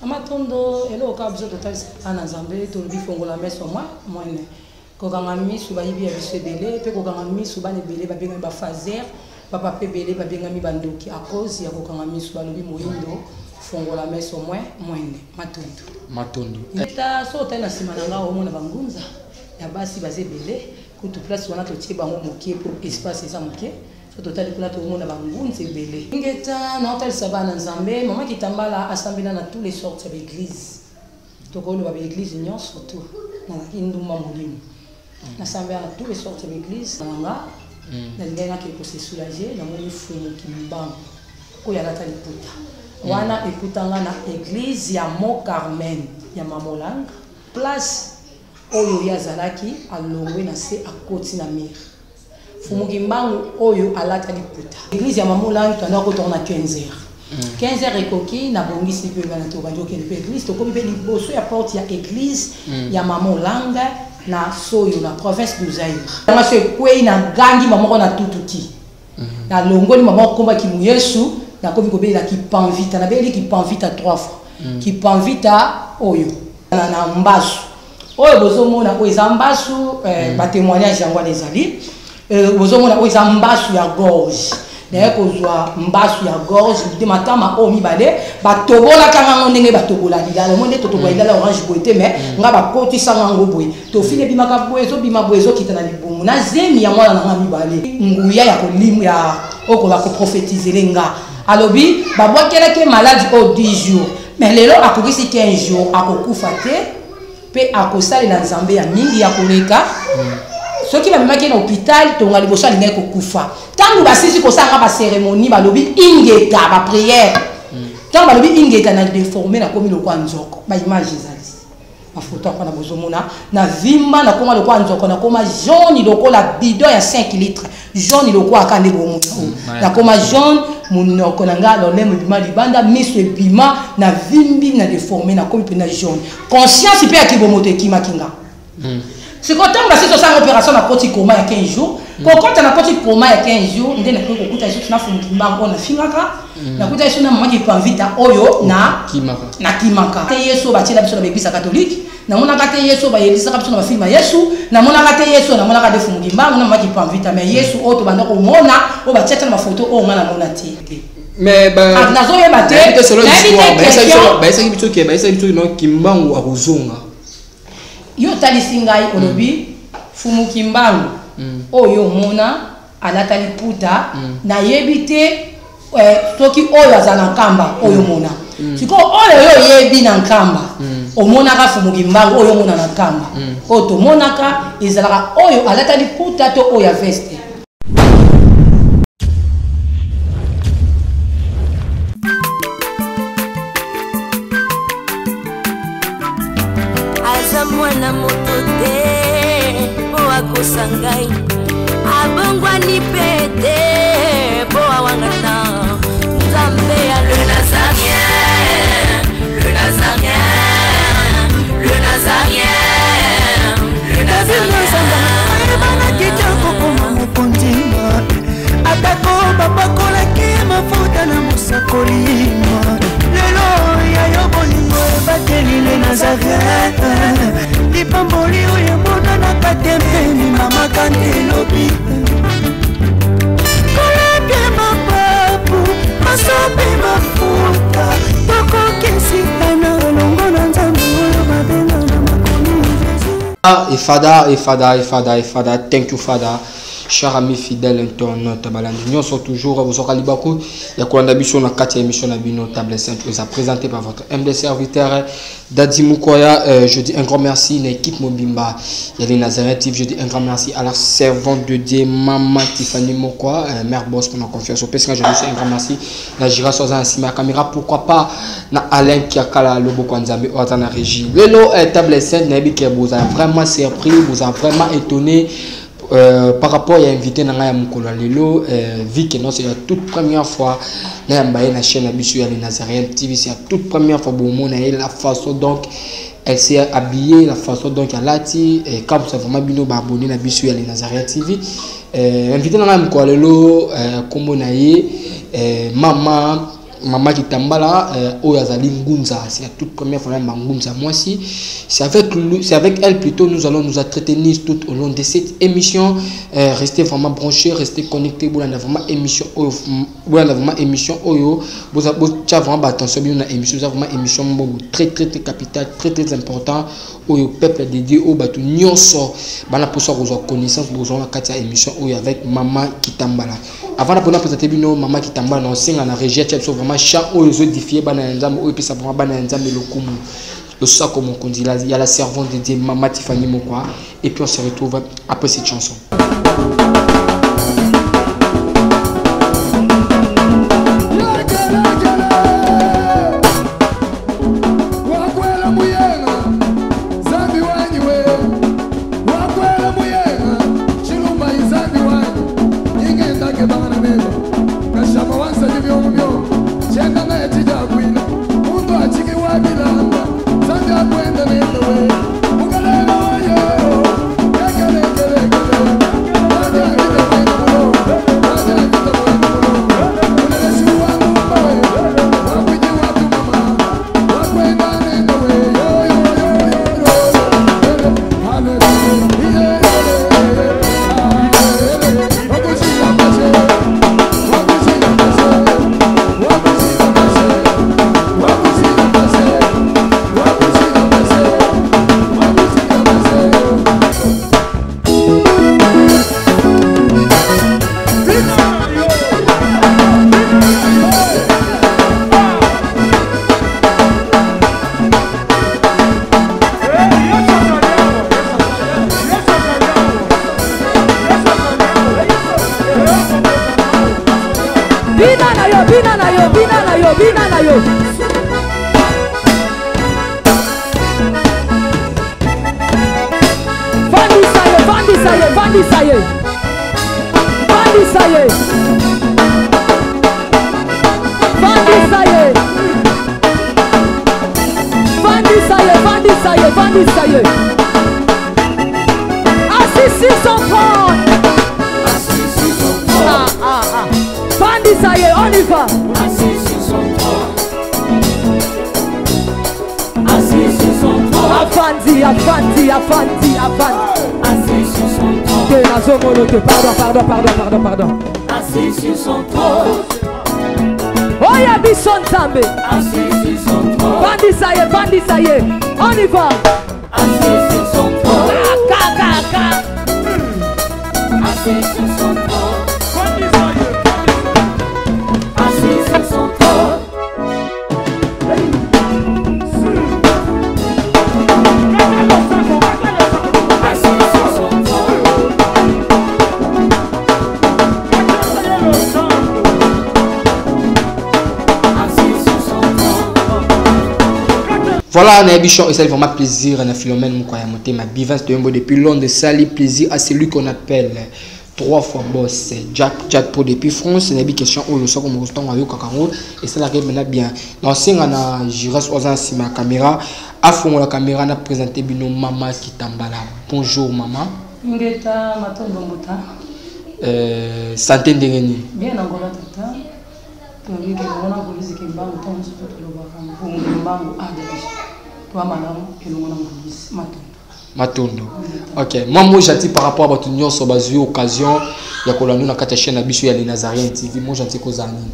Amatondo elo ka biso total ana Nzambe to bi fongola meso moi ne ko kanga misu ba yibi ya biso ebele pe ko kanga misu ba ne belé ba benga ba fazer papa pe belé ba benga mi bandoki a cause ya ko kanga misu ba lobi moyindo fongola meso moi ne matondo eta so tena simana nga o mona bangunza ya basi baze belé kutu place wana to tie bango mokie pour espace ça mokie so total kuna to mona bangunza belé ngeta na hotel sabana Nzambe mama kitambala asambela na tous les sortes d'église to ko lo ba église nyon surtout na kinduma molimo na sambela na tous les sortes d'église nga na linga ki ko se soulager na moni fumu kimbango ko ya lata liputa wana ekutanga na église ya Mont Carmen ya Mamolanga place oyo ya zalaki alongwe na se akoti na mir fumu kimbango oyo alata liputa église ya Mamolanga tanda ko tourna 15h 15h ekoki na bongisi pe bana to banjo ke l'église to ko be liboso ya porte ya église ya Mamolanga na soyo na province du Zaïre na se kwei na gangi mamoko na tututi na longoli mamoko komba ki Yesu na komi ko be la ki panvita na be li ki panvita 3 fois ki panvita oyo na mbasu oyo bozomona ko ezambasu ba témoignage yango les ali bozomona ko ezambasu ya gorge na ko zwa mbasu ya gorge de matama o mibale batobola kanga ndenge batobola dilala monde totobola dilala orange boité mais nga ba koti sanga ngobwe to fine bimaka bwezo bima bwezo kitana libumu na zemi ya mwana na mibale nguya ya kolimu ya oko ba ko prophétiser lenga alobi babwakela ke malade au 10 jours mais lelo akokisi 15 jours akokufa te pe akosala na Nzambe ya mingi ya koleka soki bamemaki na hôpital tonga liboso alingai kokufa tango basisi kosanga ba cérémonie balobi ingeta ba prière tango balobi ingeta na déformer na komi lokwa nzoko ba image ezali ba photo kwa na bozomona na vimba na koma lokwa nzoko na koma jaune lokola bidon ya 5 litres jaune lokwa akande bomu na koma jaune munoko nanga lolemo bima libanda miso ebima na vimbi na déformer na komi pena jaune conscience pe akibomoto ekima kinga c'est quand on va se faire une opération à côté coma il y a 15 jours. Quand on a côté coma il y a 15 jours, on a fait beaucoup de choses na fumba on a fingaka. Na kuta yesu na mama qui prend vite oyo na kimaka. Te yesu ba tshela biso na église catholique. Na mona ka te yesu ba yelisa ka biso na film yesu. Na mona ka te yesu na mona ka de fumba na mama qui prend vite mais yesu o to banda ko mona o ba tshela na photo o ngana mona te. Mais bah nazo yeba te. C'est selon l'histoire. Ba esa biso ke ba esa biso no kimbangu akuzonga. Yo talisingai olobi fumu kimbangu oyo mona alata liputa na yebite toki oyo azana kamba oyo mona siko oyo yo yebi na kamba omona ka fumu kimbangu oyo mona na kamba oto monaka ezalaka oyo alata liputa to oyo veste mwana moto te po akosangai abongwani pete po awangana Nzambe ya le Nazarien le Nazarien le Nazarien le Nazarien bana kitoko koma mokondima atako babakolaki mafuta na mosakolima lelo ya yo bolingo bateli le Nazarien lipamboli oyo mona na katempeni mama kantelobi kolapye mapapu masope mafuta tokokesikana longo na Nzambe oyo babenga na makomi Fada, thank you Fada. Chers amis fidèles internautes, nous sommes toujours vous aurez beaucoup. Il y a quoi d'ambition dans 4e émission de Bino Table Sainte, vous a présenté par votre humble serviteur Dadi Mukoya. Je dis un grand merci à l'équipe Mobimba. Il y a les Nazareth TV. Je dis un grand merci à la servante de Dieu, Maman Tiffany Mokoya, mère boss pour nos confiance au PSK. Je dis un grand merci à Gira Soza ainsi ma caméra. Pourquoi pas à Alain Kiakala Lobo Kwanzambe ou à la régie. Le Table Sainte, vous a vraiment surpris, vous a vraiment étonné. Par rapport à l'invité Nangaya Mukolo Lelo, vu que c'est la toute première fois na la chaîne Abisu ya Nazarien TV, c'est la toute première fois pour moi la façon donc elle s'est habillée, la façon donc elle a dit et comme ça vraiment bino abonné na Abisu ya Nazarien TV. Invité Nangaya Mukolo Lelo, Kombo naye, maman Maman Kitambala, Oyazali Ngunza, c'est la toute première fois Ngunza. Moi aussi, c'est avec elle plutôt nous allons nous entretenir tout au long de cette émission. Restez vraiment branchés, restez connectés. Vous avez vraiment émission, Oyo. Vous avez vraiment attention, vous avez vraiment émission très capitale, très important. Oyo peuple dédié au bateau Nyonso. Bana pour ça vous avez connaissance, vous avez la émission Oyo avec Maman Kitambala. Avant de présenter Maman Kitambala, on sait la régie, vraiment chat Oyo édifié bana nzambe Oyo puis ça vraiment bana nzambe le kumu. Le sac comme on dit là, il y a la servante dédiée Maman Tiffany Mokwa et puis on se retrouve après cette chanson. Pardon. Assis sur son trône. Oh, y'a Bisson Zambé. Assis sur son trône. Bandi ça y est, on y va. Assis sur son trône. Assis sur son trône. Assis sur son trône. Voilà, Nabichon, et ça vraiment plaisir à Philomène Moukoyamote, ma bivance de depuis long de sali plaisir à celui qu'on appelle 3 fois boss Jack Pro depuis France. C'est une question où le soir comme restant avec Kakango et ça arrive maintenant bien. Dans ce cas, j'irai sur ma caméra. À fond la caméra, on a présenté Bino Maman Kitambala. Bonjour maman. Ngeta Matondo Mota. Santé Ndengeni. Bien Angola tata. Tobi ke ngona polisi ke mbangu tonzo to lo bakanga. Mbangu adebisha. Toi madame ke ngona polisi Matondo. Ok. Moi gentil par rapport à votre union sur base occasion ya kolanu na kata chaîne abiso ya les Nazariens TV. Moi gentil kozani.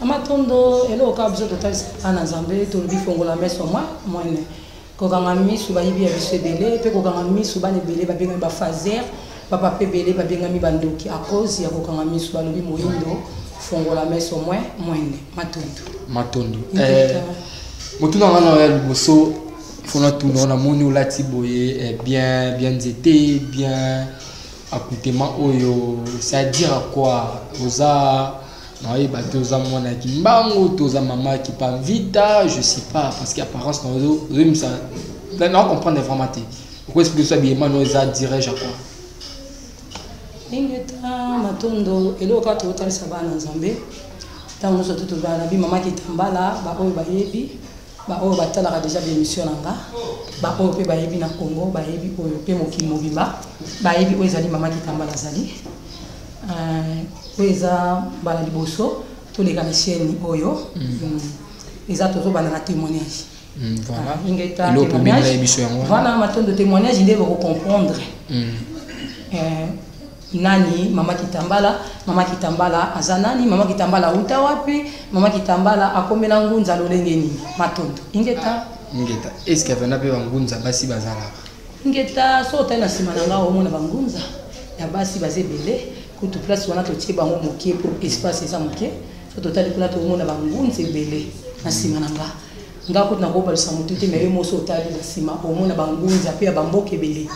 Matondo elo kabzo total ana Nzambe to lobi fongola meso moi ne. Ko kanga misu ba yibi ya biso belé pe ko kanga misu ba ne belé ba benga ba fazer papa pe belé ba benga mi bandoki à cause ya ko kanga misu ba lobi moyindo fongola meso moi ne Matondo. Motuna ngana ya liboso fona tuna na moni lati boye bien zété bien accoutrement oyo ça dire à quoi oza non batoza mona kimbango toza maman qui pas vita je sais pas parce qu'apparence non ça non comprendre vraiment pourquoi est-ce que ça bien non ça dirait à quoi Ingeta Matondo elo ka to tal sabana Nzambe tango so to ba na bi maman Kitambala ba oyo ba yebi ba oyo batala déjà émission nanga ba oyo pe ba yebi na Congo ba yebi oyo pe mokili mobimba ba yebi oyo ezali maman Kitambala zali oyo eza bala liboso tous les Canadiens oyo les autres ont un témoignage voilà voilà maintenant de témoignage il faut comprendre nani mama Kitambala azanani mama Kitambala utawapi mama Kitambala akomela ngunza lolengeni matondo ingeta est-ce qu'il y avait un ngunza basi bazala ingeta so tena simananga omona bangunza ya basi bazebele kutu place wana totie bango mokie pour espace eza mokie so total kuna to omona bangunza ebele na simananga ngako na ko balisa mututi mais mo so tali na sima omona bangunza pe bamboke ebele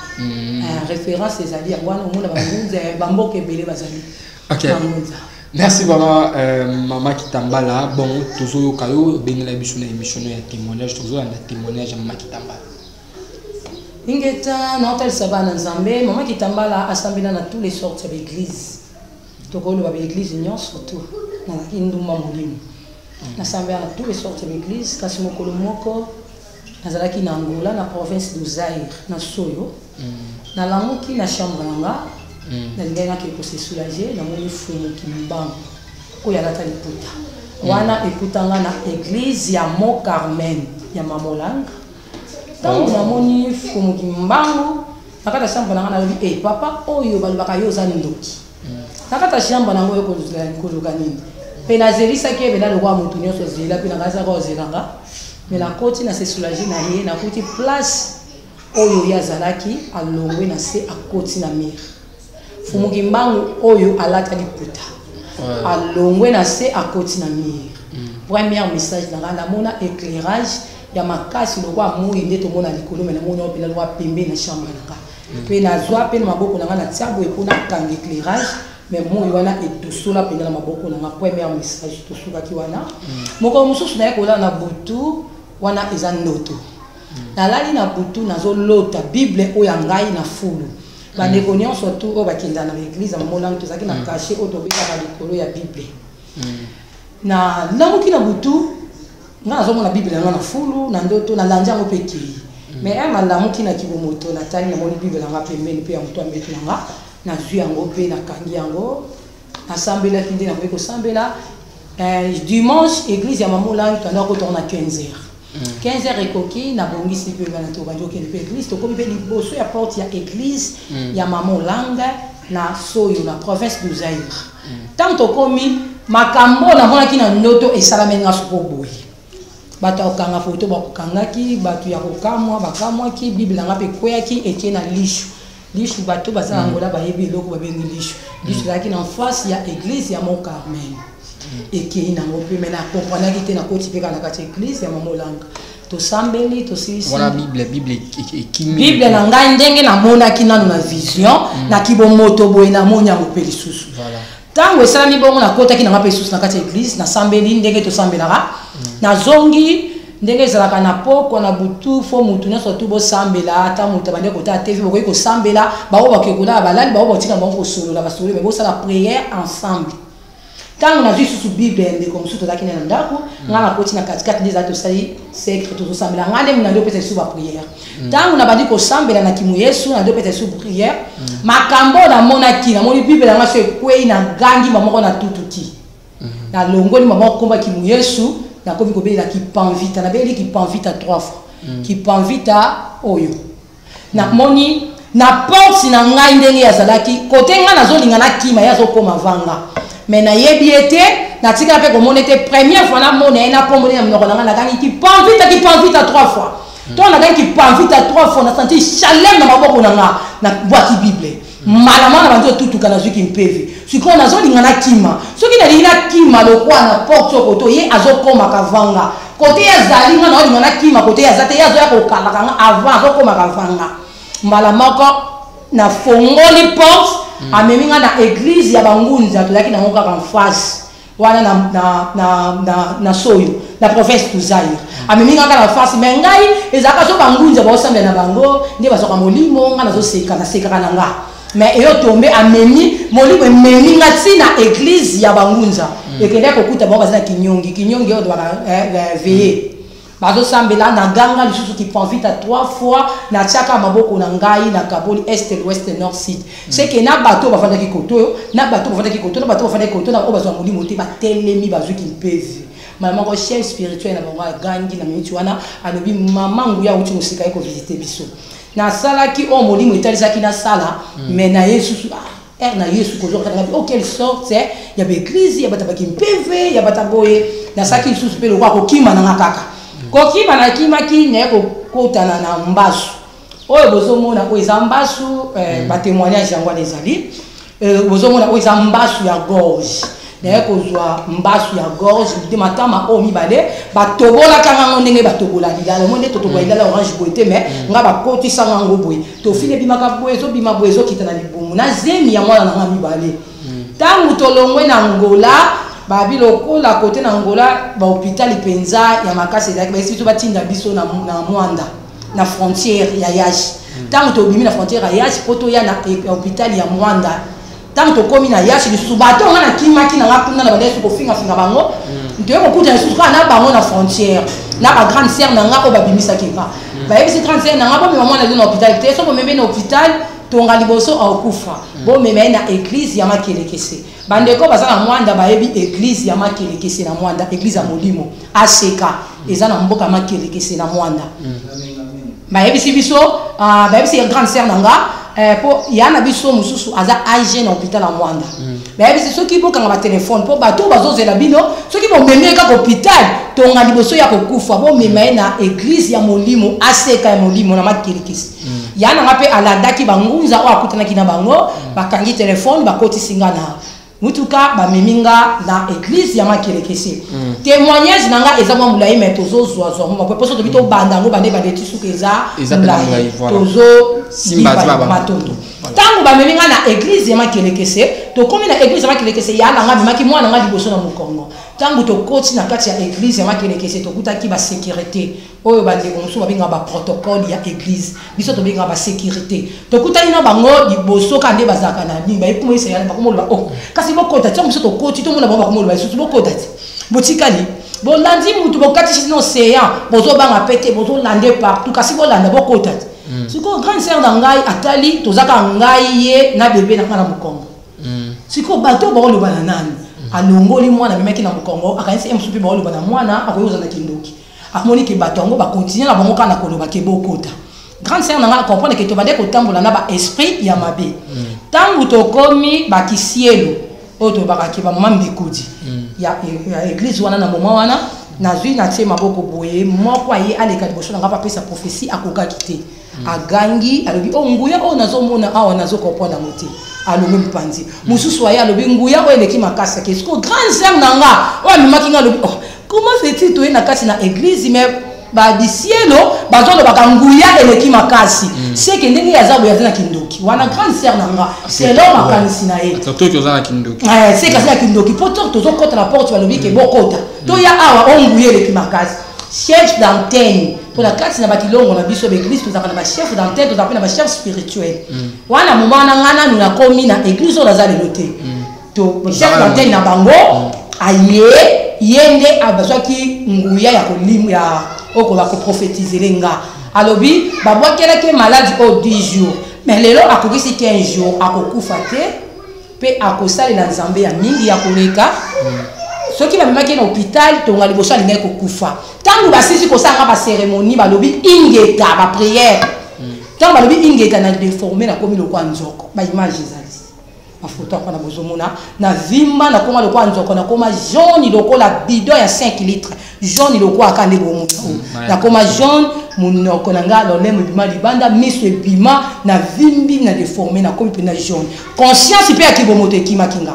référence ezali wana omona bangunza bamboke ebele bazali bangunza. Merci maman Kitambala. Bon, toujours kayo bengela biso na émission ya témoignage, toujours na témoignage maman Kitambala. Ingeta na hotel Sabana Nzambe, maman Kitambala asambela na tous les sortes d'églises. Tokolo ba église nyon surtout na kinduma molimo. Na sambela na tous les sortes d'églises, kasi mokolo moko nazalaki na Angola na province du Zaïre na Soyo. Na lamuki na chambre nanga. Na linga qui peut se soulager na moni fumu kimbango ko ya lata liputa wana ekutanga na église ya Mont Carmen ya Mamolanga tangu na moni fumu kimbango nakata shamba na na papa oyo balibaka yo za ndoki nakata shamba na ngoyo ko koluka nini pe na zelisa ke bela lokwa mutu nyonso zela pe na kaza ko zelanga mais la côte na se soulager na ye na kuti place oyo ya zalaki alongwe na se a côte na mire Fumuki mbangu oyo alata liputa alongwe na se akoti na mire premier message na mona éclairage ya makasi lokwa muyi nde tomona likolo mena mona opela lokwa pembe na chambre nanga pe na zwa pe na maboko nanga na tiabo epona kanga éclairage mais muyi wana etusola pe na maboko nanga premier message tosuka ki wana moko mususu na ekola na butu wana eza ndoto nalali na butu nazolota bible oyo ngai na fulu bande konyo surtout au bakinda na l'église amolang to zaki na caché otobeka ba likolo ya bible na lamuki na butu nga zo mona bible na fulu na ndoto na lanja ngo peki mais ama lamuki na kibomoto na tani na moni bible nga pembeni pe ya mtu ambetu nga na zui yango pe na kangi yango assemblée kinde na ko sambela dimanche église ya mamolang to na ko tourna 15h 15h ekoki na bongisi pe bana to banjo ke l'église to komi pe liboso ya porte ya église ya Mamolanga na Soyo na province du Zaïre tant to komi makambo na mona ki na ndoto esalamenga sokoboy bato okanga photo bakangaki bato ya kokamwa bakamwa ki bible nga pe kweki etie na lishu bato basala ngola bayebi loko babengi lishu laki na face ya église ya Mont Carmen et qui n'a pas pu maintenant comprendre qu'il na koti peka na kati église ya Mamolanga to sambeli to sisi voilà bible qui bible na ngai ndenge na mona ki nanu na vision na kibomoto boye na monya mopeli susu voilà tango esala mi bongo na kota ki na ngape susu na kati église na sambeli ndenge to sambelaka na zongi ndenge ezalaka na poko na butu fo mutu nyonso tu bosambela ata mutu abandi kota TV bokoki kosambela bao bakekola balali bao batika bango kosolola basolola mais bosala prière ensemble tant na juste sous bible ndé comme surtout là qui na ndako nga na koti na katikati des ato sali secret to sambela ngande muna ndo pete sous ba prière tant na bandi ko sambela na kimu Yesu na ndo pete sous prière makambo na mona ki na moni bible nga se kwei na gangi mamoko na tutuki na longoli mamoko komba kimu Yesu na komi ko bela ki panvita na beli ki panvita 3 fois ki panvita oyo na moni na porte na ngai ndenge ya zalaki kote nga na zolinga na kima ya zo koma vanga mais na yebiete na tika pe ko monete première fois na mona na pomone na mnoko na gangi ki panvita 3 fois to na gangi ki panvita 3 fois na senti chaleur na maboko na boîte bible malama na banzo tutuka na zuki mpevi siko na zolinga na kima soki na lina kima lokwa na porte koto ye azokoma kavanga kote ya zalinga na olinga na kima kote ya zate ya zo ya ko kalaka avant azokoma kavanga malamako na fongoli porte ameminga na église ya bangunza to yaki na ngoka en face wana na Soyo na province du Zaïre ameminga na face mais ngai ezaka so bangunza ba osambela na bango ndi basoka molimo nga na zo seka na seka na nga mais eyo tombe amemi molimo ememi nga tina église ya bangunza ekende ko kuta bango bazana kinyongi oyo baka veiller bazo sambela na ganga lisusu qui prend vite à 3 fois na tiaka maboko na ngai na kaboli est l'ouest nord sud c'est que na bateau bafanda ki koto na bateau bafanda ki koto na bateau bafanda ki koto na obazo molimo te ba telemi bazo ki mpezi maman ko chef spirituel na bango gangi na minute wana alobi maman nguya uti musika ko visiter biso na sala ki o molimo etalisa ki na sala mais na Yesu na Yesu ko zoka na auquel sorte ya be église ya bata ki mpeve ya bata boye na saki susu pe lo ko kima na kaka koki bana kimaki ne ko kotana na mbasu oyo bozomona ko ezambasu ba témoignage yango ezali bozomona ko ezambasu ya gorge ne ko zwa mbasu ya gorge de matama o mibale batobola kanga ndenge batobola dilala monde totobola dilala orange boité mais nga ba kotisa ngango boye to file bimaka boye zo bima boye zo kitana libumu na zemi ya mwana na mibale tangu tolongwe na Angola babi lokola côté na Angola ba hôpital penza ya makasi ezaki ba esi batinda biso na Mwanda na frontière ya Yashi tangu to bimi na frontière ya Yashi poto ya na hôpital ya Mwanda tangu to komi na Yashi lisusu bato ngana kimaki na ngakunda na badesu ko finga bango nto ko kuta lisusu na bango na frontière na ba grande sœur na ngako ba bimisa kipa ba esi grande sœur na ngako mama na na hôpital te so ko meme na hôpital tonga liboso akufa bo meme na église ya makelekese bandeko bazana Mwanda bayebi église ya makelekese na Mwanda église ya molimo aseka ezana mboka makelekese na Mwanda bayebi si biso bayebi si grande sœur nanga po yana biso mususu aza age na hôpital ya Mwanda bayebi si soki bokanga ba téléphone po bato bazozela bino soki bo meme ka hôpital tonga liboso ya kokufa bo meme na église ya molimo aseka ya molimo na makelekese yana ngape aladaki bangunza o akutanaki na bango bakangi téléphone bakoti singa na mutuka ba meminga na église ya makelekese témoignage nanga eza mwa mulayi mais tozo zwa mo ko poso to bito banda ngo bande bande tisuka eza mulayi tozo simba ba matondo tangu ba meminga na église ya makelekese to komi na église ya makelekese yana nga bimaki mwana nga liboso na Mukongo tangu to koti na kati ya église ya makelekese to kutaki ba sécurité oyo bande bonso babinga ba protocole ya église biso to binga ba sécurité to kutani na bango liboso kande bazaka na nimba epuma isa yana bakomolo oh kasi bokota tso muso to koti to mona ba bakomolo ba susu bokota botikali bo landi mutu bokati sino seya bozo banga pete bozo lande partout kasi bo landa bokota siko grande sœur na ngai atali tozaka ngai ye na bébé na kana Mukongo siko bato ba lo bana nani alongoli mwana memeki na Mukongo akanisi emsupi ba lo bana mwana akoyoza na kindoki amoni ke batongo ba continuer na bango kana koloba ke bokota grande sœur nanga comprendre que to bande ko tambola na ba esprit ya mabe tangu to komi ba kisielo oto ba ka ba mama mbikudi ya église wana na mama wana na zui na tsema boko boye moko aye aleka liboso nanga pa pesa prophétie akoka kité agangi alobi o nguya o nazomona awa nazokopona moti alobi mpanzi mususu aye alobi nguya o eleki makasa ke sko grande sœur nanga o amimaki nga alobi oh comment fait-il to na kati na église mais ba bisielo bazolo bakanguya eleki makasi c'est que ndenge ya zabu ya na kindoki wana grande sœur nanga c'est là makanisi na ye to to za na kindoki c'est kasi ya kindoki poto to zo kota la porte balobi ke bokota to ya awa onguya eleki makasi chef d'antenne pour la kati na bakilongo na biso l'église to za na ba chef d'antenne to za na ba chef spirituel wana mumana ngana nuna komi na église o la lote to chef d'antenne na bango aye yende abazwaki nguya ya kolimu ya okola ko prophétiser lenga alobi babwakela ke malade au 10 jours mais lelo akokisi 15 jours akokufa te pe akosali na nzambe ya mingi ya koleka soki bamemaki na hôpital tonga liboso alingai kokufa tangu basisi kosanga ba cérémonie balobi ingeta ba prière tangu balobi ingeta na déformer na komi lokwa nzoko ba image ezali mafuta kwa na bozomona na vimba na koma lokwa nzoko na koma jaune lokola bidon ya 5 litres jaune lokola akande bomo na koma jaune munoko nanga lolemo bima libanda miso bima na vimbi na déformer na komi pena jaune conscience pe akibomo te kimakinga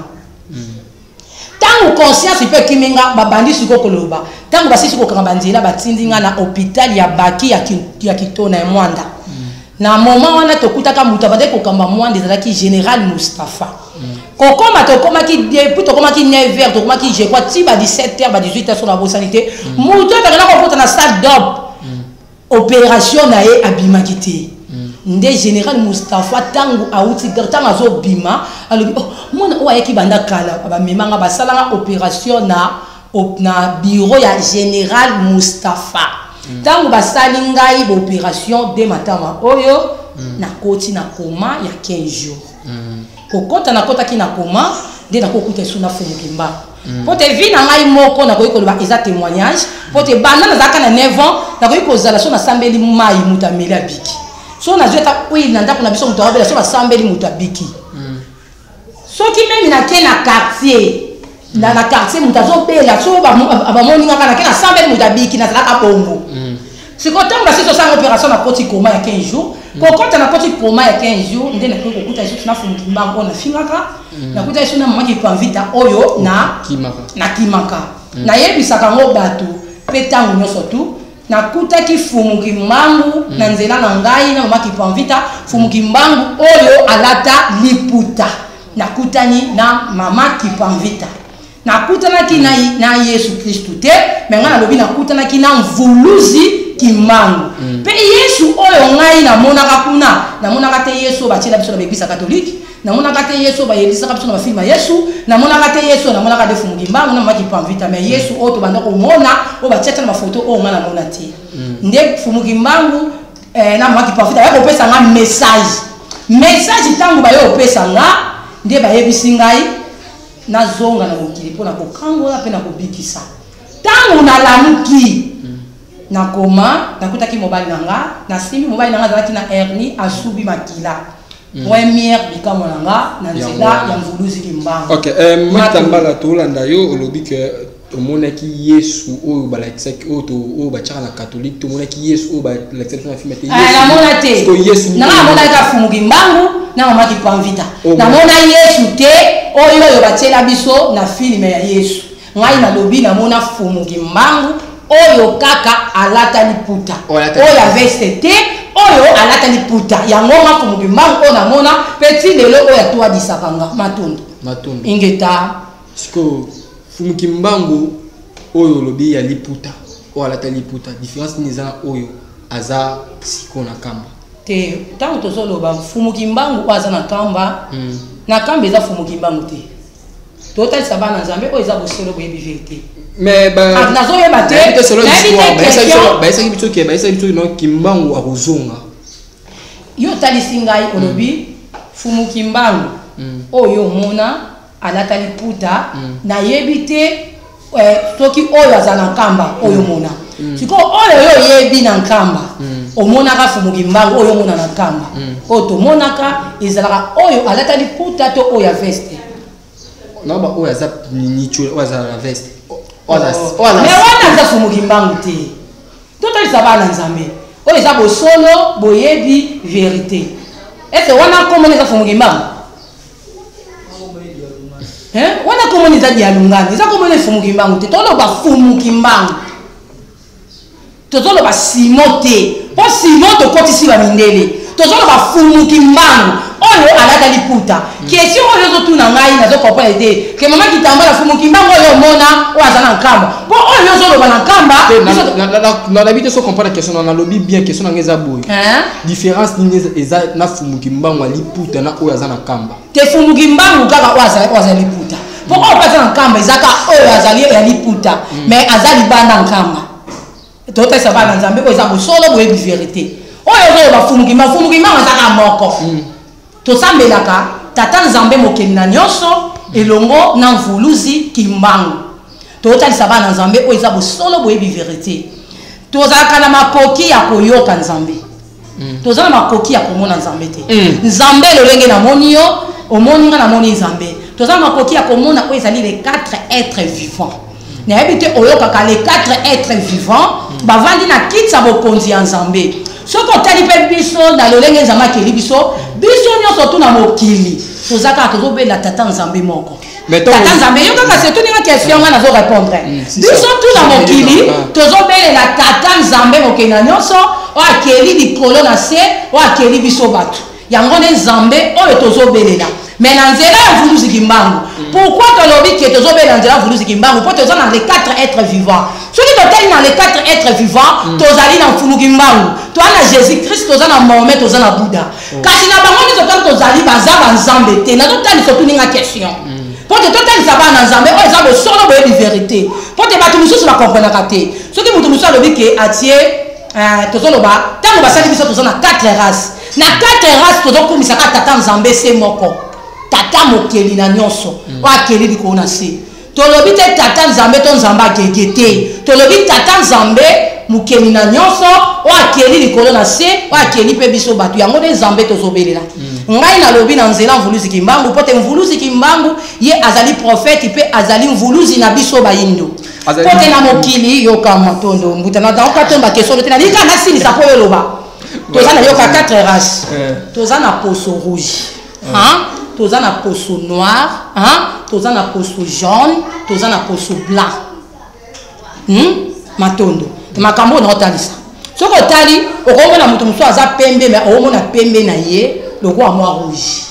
tangu conscience pe kimenga babandi siko koloba tangu basisi ko kanga nzela batindinga na hôpital ya Baki ya Kitona ya Mwanda na moment wana tokutaka mutu abade kokamba Mwanda ezalaki général Mustapha kokoma tokomaki depuis tokomaki 9h tokomaki je crois ti ba 17h ba 18h sur la sanité mutu bakana kokota na salle d'op opération na ye abimaki te nde général Mustapha tangu auti tangu azo bima alobi oh mona o ayeki banda kala ba memanga basalanga opération na bureau ya général Mustapha Tango basali ngai ba opération de matama oyo na koti na koma ya 15 jours. Kokota na kota ki na koma de na kokuta suna fumukimba. Pote vi na ngai moko na koyi koloba eza témoignage. Pote banda na zaka na 9 ans na koyi kozala so na sambeli mai mutameli abiki. So na zeta oui na ndako na biso mutawabela so na sambeli mutabiki. So ki même na ke na quartier na quartier mutazobela so ba moni ngaka na ke na sambeli mutabiki na zaka bongo. Si quand on va se faire une opération na koti koma ya 15 jours, quand on a koti koma ya 15 jours, on a kokuta isu na fumukimba on a fingaka, na kuta isu na mama ki panvita oyo na kimaka. Na yebisaka ngo bato petango nyoso tu, na kuta ki fumukimbangu na nzela na ngai na mama ki panvita fumukimbangu oyo alata liputa. Na kutani na mama ki panvita. Na kutana ki na Yesu Kristu te, menga na lobi na kutana ki na mvuluzi kimangu. Pe Yesu oyo ngai na monaka kuna, na monaka te Yesu ba tshela biso na Eglise catholique, na monaka te Yesu ba yelisa biso na filma Yesu, na monaka te Yesu na monaka de fumukimbangu na maki panvita mais Yesu oyo to banda ko mona, o ba tshela na photo o nga na mona te. Nde fumukimbangu na maki panvita ya ko pesa nga message. Message tangu ba yo pesa nga, nde ba yebisi ngai na zonga na mokili pona ko kangola pe na ko bikisa. Tangu na lamuki na koma nakuta ki mobile nanga na simi mobile nanga zalaki na hernie asubi makila première bikamo nanga na nzela ya mvuluzi kimbanga. OK, matambala tolanda yo olobi que omonaki Yesu oyo balakisaki oyo bachaka na catholique tomonaki Yesu oyo balakisaki na filmete Yesu. Na mona te. Ko Yesu ni. Na mona ka fumukimbangu na mama ki panvita. Na mona Yesu te oyo batela biso na filme ya Yesu. Ngai na lobi na mona fumukimbangu oyo kaka alata liputa oyo veste te oyo alata liputa yango mafumukimbangu oyo namona petit lelo oyo atwa disakanga matundu ingeta siko fumukimbangu oyo lobi ya liputa oyo alata liputa différence ni za oyo aza siko na kamba te tango tozoloba fumukimbangu aza na kamba na kamba eza fumukimbangu te totalisa bana nzambe oyo eza bosolo boyebi vérité. Mais bah nazo yeba te baisa biso no kimbangu akuzonga yo talisi ngai olobi fumukimbangu oyo mona alata liputa na yebi te toki oyo azana kamba oyo mona siko oyo yo yebi na kamba omonaka fumukimbangu oyo mona na kamba oyo tomonaka ezalaka oyo alata liputa to oyo veste na ba oyo aza nicho oyo aza la veste. Mais wana za fumukimbangu te. Totalisa bana nzambe. Oyo za bosolo boyebi vérité. Est-ce wana komona za fumukimbangu? Wana komona za dialungani. Za komona fumukimbangu te. Tolo ba fumukimbangu. Tozolo ba simote. Po simoto kotisi ba mindele. Tozolo ba fumukimbangu. Oyo alata liputa. Question oyo zo tuna ngai na zo comprendre te. Ke mama kitambala fumukimbangu oyo mona o azana nkamba. Po oyo zo lo bana nkamba. Na l'habitude so comprendre question na lobby bien question ngeza boy. Différence ni eza na fumukimbangu liputa na oyo azana nkamba. Te fumukimbangu kaka o azana liputa. Po oyo azana nkamba ezaka oyo azali ya liputa mais azali bana nkamba. Tota sa bana nzambe oyo za bosolo boyebi vérité. Oyo zo ba fumukimbangu azaka moko. Tosambelaka tata nzambe mokeli na nyonso elongo na mvuluzi kimbangu totalisa bana nzambe oyo eza bosolo boyebi vérité tozalaka na makoki ya koyoka nzambe tozala na makoki ya komona nzambe te nzambe lolenge na moni yo omoni nga na moni nzambe tozala na makoki ya komona oyo ezali les 4 êtres vivants nayebi te oyokaka les 4 êtres vivants bavandi na kiti ya bokonzi ya nzambe soko tali pe biso na lolenge nzambe akeli biso nyonso tuna mokili tozaka tozobela tata nzambe moko tata nzambe yo kaka c'est une question nga nazo répondre biso tuna mokili tozobelela tata nzambe mokili na nyonso o akeli likolo na se o akeli biso bato yango nde nzambe oyo tozobelela mais na nzela ya mvuluzi kimbangu pourquoi tolobi ke tozobelela nzela ya mvuluzi kimbangu po toza na les 4 êtres vivants soki totali na les 4 êtres vivants tozali na mfulu kimbangu toza na Jésus Christ toza na Mohamed toza na Bouddha kasi na bango nyonso tango tozali baza banzambe te nazotalisa otuninga question po te totalisa bana nzambe oyo eza bosolo boyebi vérité po te bato mosusu bakomprenaka te soki moto mosusu alobi ke atie tozoloba tango basali biso tozana 4 races na 4 races tozokumisaka tata nzambe se moko tata mokeli na nyonso o akeli likolo na se tolobi te tata nzambe to nzambe agege te tolobi tata nzambe mokeli na nyonso o akeli likolo na se o akeli mpe biso bato yango nde nzambe tozobelela ngai nalobi na nzela mvuluzi kimbangu mpo te mvuluzi kimbangu ye azali profete mpe azali mvuluzi na biso bayindo mpo te na mokili yoka matondo mbuta na dango katomba kesolo te nalika nasilisa mpo yo loba toza na yoka 4 races toza na poso rouge toza na poso noir toza na poso jaune toza na poso blanc matondo makambo na otalisa soki otali okomona moto mosusu aza pembe me okomona pembe na ye lokwa mwa rouge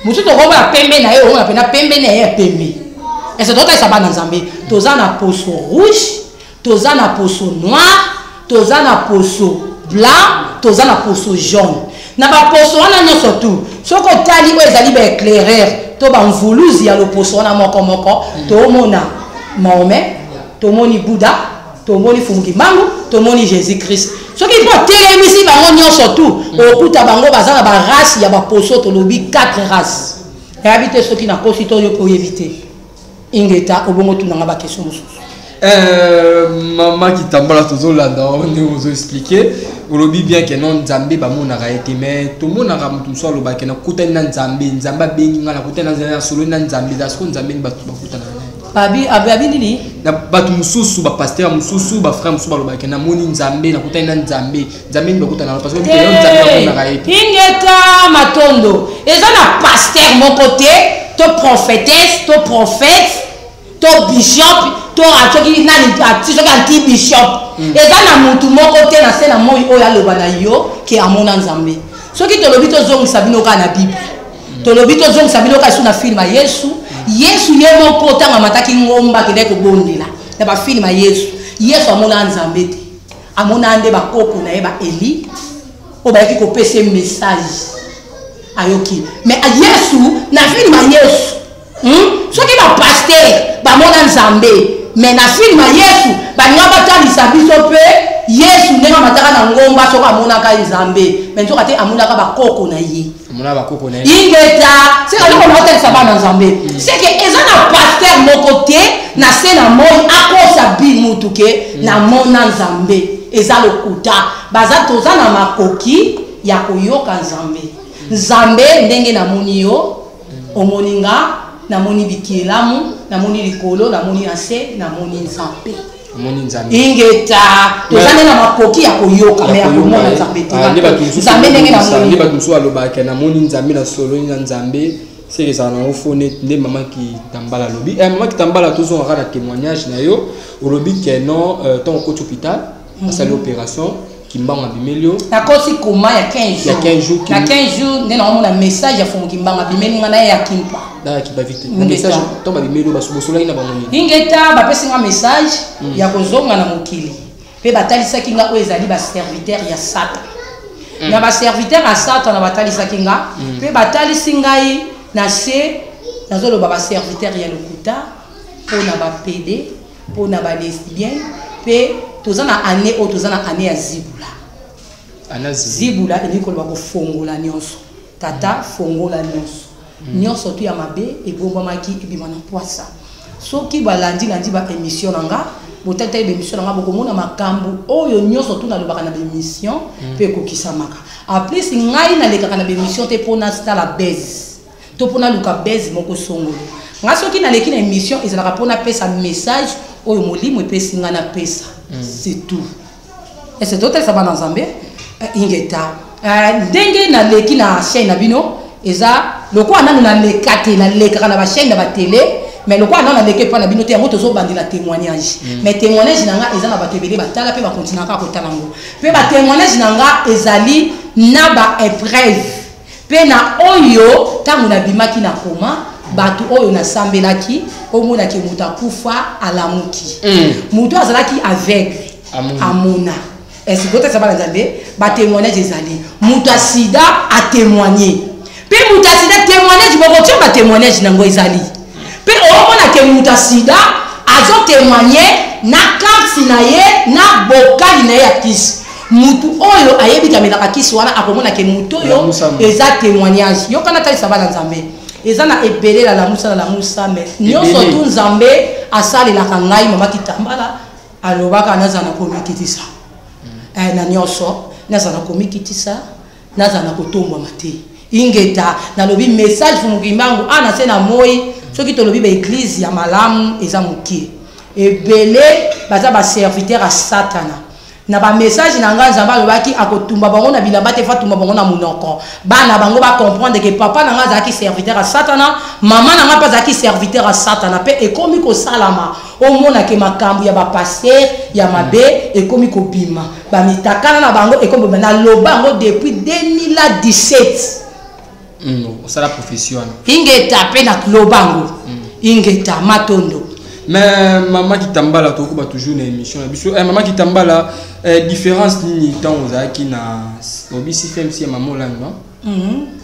mosusu okomona pembe na ye okomona pena pembe na ye ya pembe ese totalisa bana nzambe toza na poso rouge toza na poso noir toza na poso blanc toza na poso jaune na baposo wana nyonso tu soki otali oyo ezali baéclaireur to bamvuluzi ya loposo wana moko moko tomona Mahomet tomoni Bouddha tomoni Fumukimbangu tomoni Jésus Christ soki mpo telemisi bango nyonso tu okuta bango baza na barasi ya baposo tolobi 4 races eyabi te soki nakosi to yo mpe oyebi te ingeta obongo tunanga bakestion mosusu Maman qui t'emballe toujours là-dedans, on nous expliquer. On dit bien que non Nzambe ba mon a été mais tout le monde a ramonté sur le bac na kuta na Nzambe Nzamba bengi na kuta na solo na Nzambe da sko Nzambe ba kuta na abi nini na batu mususu ba pasteur mususu ba frère mususu ba lo bac na moni Nzambe na kuta na Nzambe ba kuta na parce que Nzambe ba na été ingeta matondo eza na pasteur mon côté to prophétesse to prophète to bishop to atoki nani atisoki anti bishop eza na mutu moko te na se na moi oyo aloba na yo ke amona nzambe soki tolobi tozongisa bino kaka na bible tolobi tozongisa bino kaka na filme ya yesu ye moko ntango amataki ngomba akendaki kobondela na bafilme ya yesu amona nzambe te amona nde bakoko na ye baeli oyo bayaki kopesa message ayoki mais yesu na filme ya yesu soki bapaster bamona nzambe me na filme ya yesu baninga batalisa biso mpe yesu ndenge amataka na ngomba soki amonaka nzambe me soki ate amonaka bakoko na ye ingeta seka loko na otalisa bana nzambe seke eza na paster moko te na se na moi akosa bi mutu ke namona nzambe eza lokuta baza toza na makoki ya koyoka nzambe nzambe ndenge namoni yo omoninga namoni bikelamu namoni likolo namoni ase namoni nzambe ingeta tozane na makoki ya koyoka me ya komona nzambe te nzambe ndenge namoni ni bato mosusu alobaka namoni nzambe na solo na nzambe c'est que ça na ofone nde mama ki tambala lobi mama ki tambala tozongaka na témoignage na yo olobi ke non tant au hôpital asali opération Kimbangu Bimelio nakosi koma ya 15 jours na 15 jours nde naomona message ya Fumukimbangu Bimelio ngana ya kimpa da ki ba vite na message to ba Bimelio basobosola ina bango ni ingeta bapesi nga message ya kozonga na mokili pe batalisaki nga oyo ezali ba serviteur ya Satan na ba serviteur ya Satan na batalisaki nga pe batalisi ngai na se nazoloba ba serviteur ya lokuta pona ba PD pona ba lesbienne pe tozana année o tozana année ya zibula enikolo bakofongola nyonso tata fongola nyonso tu ya mabe ebombamaki ebima na poisa soki balandi ba émission nanga botata émission nanga bokomona makambo oyo nyonso tu nalobaka na émission pe kokisamaka en plus ngai nalekaka na émission te pona stala base to pona luka base moko songolo nga soki naleki na émission ezalaka pona pesa message oyo molimo epesi nga na pesa c'est tout et c'est total ça va dans Zambie ingeta ndenge na leki na chaîne na bino eza lokwa nanu na lekate na lekaka na ba chaîne na ba télé mais lokwa nanu na leke pa na bino te yango tozo bandela témoignage mais témoignage nanga eza na ba tebele batala pe ba continuer ka kotala ngo pe ba témoignage nanga ezali na ba épreuve pe na oyo tangu na bimaki na koma batu oyo na sambelaki omona ke muta kufa alamuki mutu azalaki aveugle amona est-ce que ça va la Zambie ba témoignage ezali mutu sida a témoigner pe mutu sida témoignage boko tia ba témoignage nango ezali pe omona ke mutu sida azo témoigner na kapsi na ye na bokali na ye ya kisi mutu oyo ayebi kamelaka kisi wana akomona ke mutu oyo eza témoignage yo kana talisa bana nzambe eza na ebele la lamusa mais nyonso tu nzambe asalelaka ngai mama kitambala alobaka naza na komikitisa na nyonso naza na komikitisa naza na kotombwa mate ingeta nalobi message fu mukimbangu ana se na moi soki tolobi ba église ya malamu eza mukie ebele baza ba serviteur a satana na ba message na nga nzamba lobaki akotumba bango na bilamba te fa tumba bango na munoko bana bango ba comprendre que papa na nga zaki serviteur a satana mama na nga pa zaki serviteur a satana pe ekomi ko salama omona ke makambu ya ba pasteur ya mabe ekomi ko bima ba mitakana na bango ekomi na lobango depuis 2017 c'est la profession ingeta pe na lobango ingeta matondo. Mais maman qui t'emballa toujours une émission maman qui t'emballa différence ni temps aux aki na obisi femme si maman là non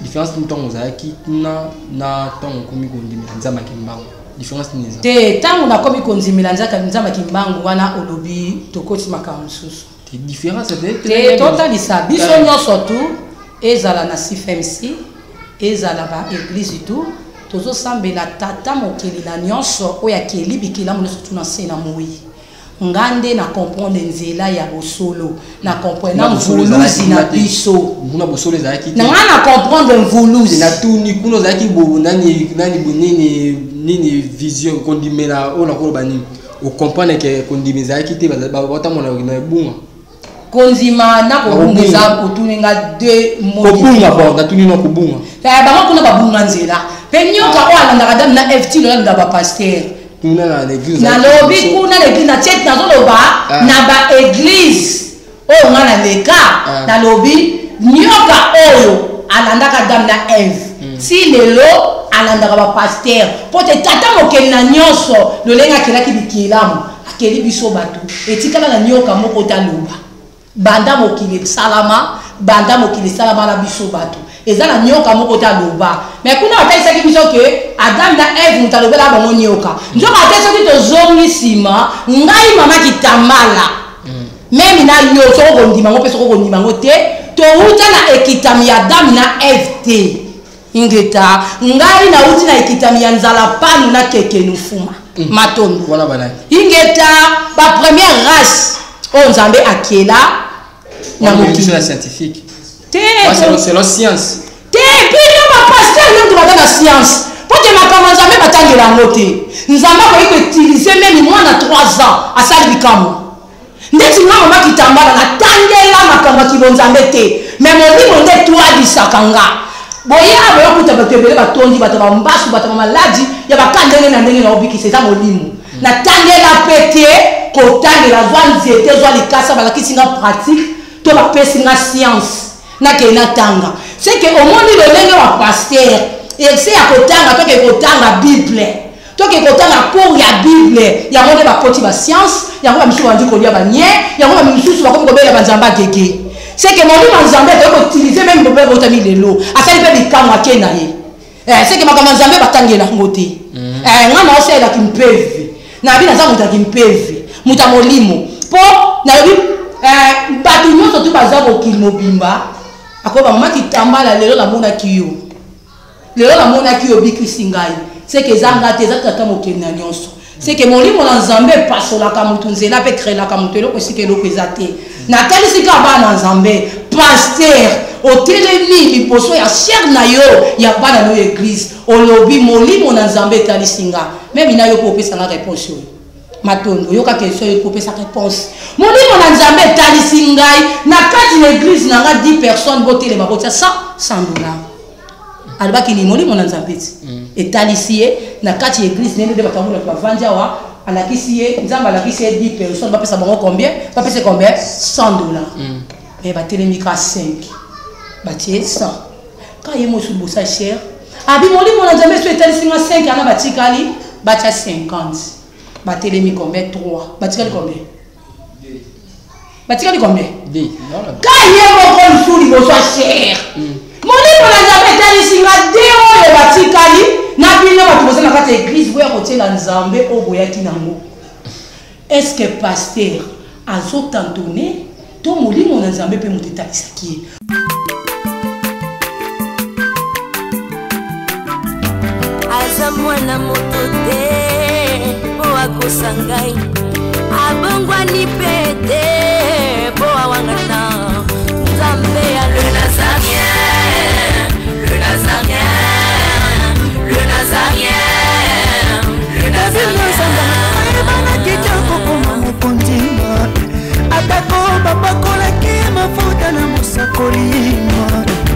différence ni temps aux aki na temps komi kondimi nzama kimbango différence ni ça te temps na komi kondimi nzama kimbango wana olobi tokoti makamsusu te différence te total ça biso nyonso tout ezala na CFMC ezala ba église tout tozo sambela tata mokeli na nyonso oya keli bikila muno surtout na sena moi ngande na comprendre nzela ya bosolo na comprendre mvuluzi na biso muna bosolo ezaki na ngana comprendre mvuluzi na tuni kuno zaki bo nani nini vision kondimela ona ko bani o comprendre que kondimeza zaki te bata mona na bunga konzima na ko bunga otuninga de mo bunga bo na tuni no ko bunga ba kuna ba bunga nzela penyoka o alanda dame na FT lo na ba pasteur kuna na l'église na lobi kuna l'église na tete na zoloba na ba église o ngana leka na lobi nyoka oyo alanda dame na Eve si lelo alanda ba pasteur pote tata mokeli na nyonso lo lenga kelaki bikilamu akeli biso batu etikala na nyoka moko taloba banda mokili salama na biso batu ezala nyoka moko ta loba mais kuna atayisa ki biso ke Adam na Eve mutalobela ba nyoka njoka atayisa ki to zongi sima ngai mama kitambala même na yo soko ndima ngo pe soko ndima ngo te to uta na ekitami ya Adam na Eve te ingeta ngai na uti na ekitami ya nzala panu na keke nufuma matondo wala bana ingeta ba première race o nzambe akela na mokili scientifique c'est la science. Puis le pasteur nous doit la science. Pour que ma femme jamais batangue la moté. Nous avons utilisé même moins de 3 ans à ça bikamo. Ndeti nga mama kitambala na tangela makamba kibonzambe te. Mais mon livre ndé toi di sakanga. Boya ba yokuta batebele batondi bataba mbasu bataba maladi ya bakandenge na ndenge na obiki c'est ça mon livre. Na tangela pété ko tangela zwa nzete zwa likasa balakisinga pratique to ba pesinga science. Na kena tanga c'est que au monde le lenge wa pasteur et c'est à kotanga to ke kotanga bible to ke kotanga pour ya bible ya monde ba poti ba science ya ko misu wandi ko lia ba nye ya ko misu ba ko bela ba nzamba gege c'est que monde nzamba to utiliser même pour ba tami lelo asali pe bikamwa kena ye c'est que makama nzamba batangela ngoti ngana ose la kimpevi na bina za muta kimpevi muta molimo po na bi batu nyoso tu bazabo kilmobimba akoba mama kitambala lelo la mona kiyo bikisi ngai c'est que zanga te zakata mokeli na nyonso c'est que molimo na nzambe pasola ka mutu nzela pe créer la ka mutu eloko sike eloko ezate na talisi ka bana nzambe pasteur otelemi liposo ya chair na yo ya bana no église olobi molimo na nzambe talisi nga même ina yo ko pesa nga réponse yo matondo yoka question yo ko pesa réponse molimo na nzambe talisi ngai na kati l'église na nga 10 personnes botele bakotia 100 $100 albaki ni molimo na nzambe et talisi na kati église nene de batamula kwa vanja wa alakisi ye nzamba alakisi 10 personnes bapesa bango combien bapesa combien $100 mais batelemi ka 5 batie 100 ka ye mo subusa cher abi molimo na nzambe so etalisi nga 5 ana batikali batia 50 batelemi combien 3 batikali combien batikali combien ka ye moko lusuli boso cher molimo na nzambe etalisi nga 2 oyo batikali na bino bato boza na kati ya église boya kotiela nzambe oyo boyaki nango est-ce que pasteur azotantonné to molimo na nzambe pe motetakisaki aza mwana moto te po akosangai abongwani pete po awangana nzambe ya le nazarien le nazarien le nazarien le nazarien ebana kitoko koma mokondima atako bapakolaki mafuta na mosakolima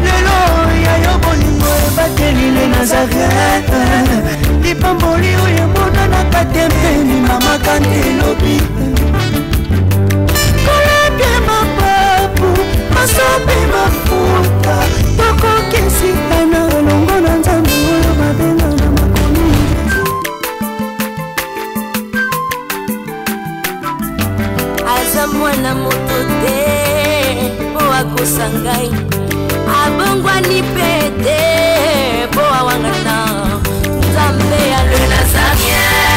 lelo yayo bolingo ebateli le nazarien lipamboli oyo emonanaka te mpeni mama kantelobi kolabie mapapu masope mafuta tokokisikana longo na nzambe oyo babenga na makomi aza mwana moto te po akosangai abongwani pete po awangana nzambe ya le nazarien